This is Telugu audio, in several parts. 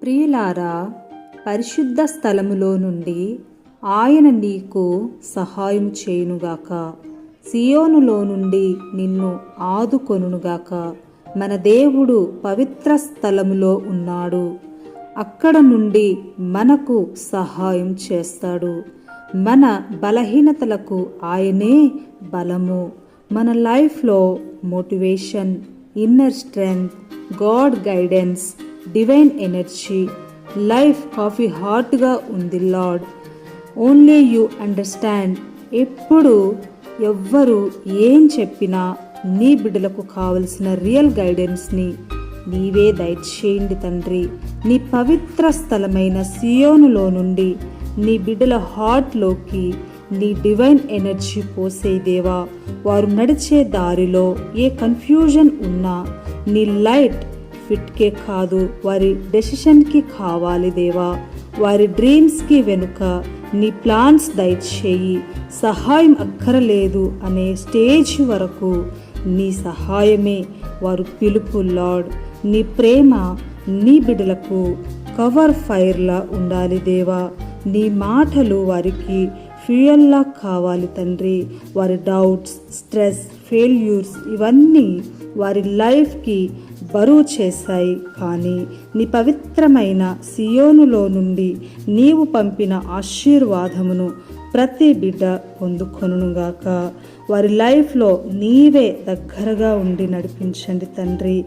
ప్రియులారా, పరిశుద్ధ స్థలములో నుండి ఆయన నీకు సహాయం చేయునుగాక. సియోనులో నుండి నిన్ను ఆదుకొనుగాక. మన దేవుడు పవిత్ర స్థలములో ఉన్నాడు. అక్కడ నుండి మనకు సహాయం చేస్తాడు. మన బలహీనతలకు ఆయనే బలము. మన లైఫ్లో motivation, inner strength, God guidance, divine energy, life కాఫీ హార్ట్గా ఉంది లార్డ్. Only you understand. ఎప్పుడు ఎవ్వరు ఏం చెప్పినా నీ బిడ్డలకు కావలసిన రియల్ గైడెన్స్ని నీవే దయచేయండి తండ్రి. నీ పవిత్ర స్థలమైన సియోనులో నుండి నీ బిడ్డల హార్ట్లోకి నీ డివైన్ ఎనర్జీ పోసే దేవా. వారు నడిచే దారిలో ఏ కన్ఫ్యూజన్ ఉన్నా నీ లైట్ ఫిట్కే కాదు, వారి డెసిషన్కి కావాలి దేవా. వారి డ్రీమ్స్కి వెనుక నీ ప్లాన్స్ దయచేయి. సహాయం అక్కరలేదు అనే స్టేజ్ వరకు నీ సహాయమే వారు పిలుపు లార్డ్. నీ ప్రేమ నీ బిడ్డలకు కవర్ ఫైర్లా ఉండాలి దేవా. నీ మాటలు వారికి ఫ్యూయల్లా కావాలి తండ్రి. వారి డౌట్స్, స్ట్రెస్, ఫెయిల్యూర్స్ ఇవన్నీ వారి లైఫ్కి బరువు చేశాయి. కానీ నీ పవిత్రమైన సియోనులో నుండి నీవు పంపిన ఆశీర్వాదమును ప్రతి బిడ్డ పొందుకొనుగాక. వారి లైఫ్లో నీవే దగ్గరగా ఉండి నడిపించండి తండ్రి.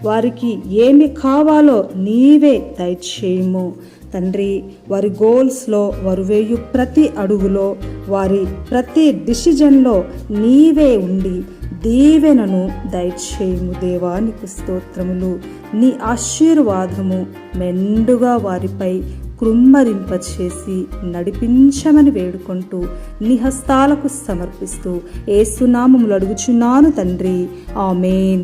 వారికి ఏమి కావాలో నీవే దయచేయము తండ్రి. వారి గోల్స్లో వారు వేయు ప్రతి అడుగులో, వారి ప్రతి డిసిజన్లో నీవే ఉండి దీవెనను దయచేయము దేవా. నీకు స్తోత్రములు. నీ ఆశీర్వాదము మెండుగా వారిపై కృమ్మరింపచేసి నడిపించమని వేడుకుంటూ నీ హస్తాలకు సమర్పిస్తూ యేసు నామములో అడుగుచున్నాను తండ్రి. ఆమేన్.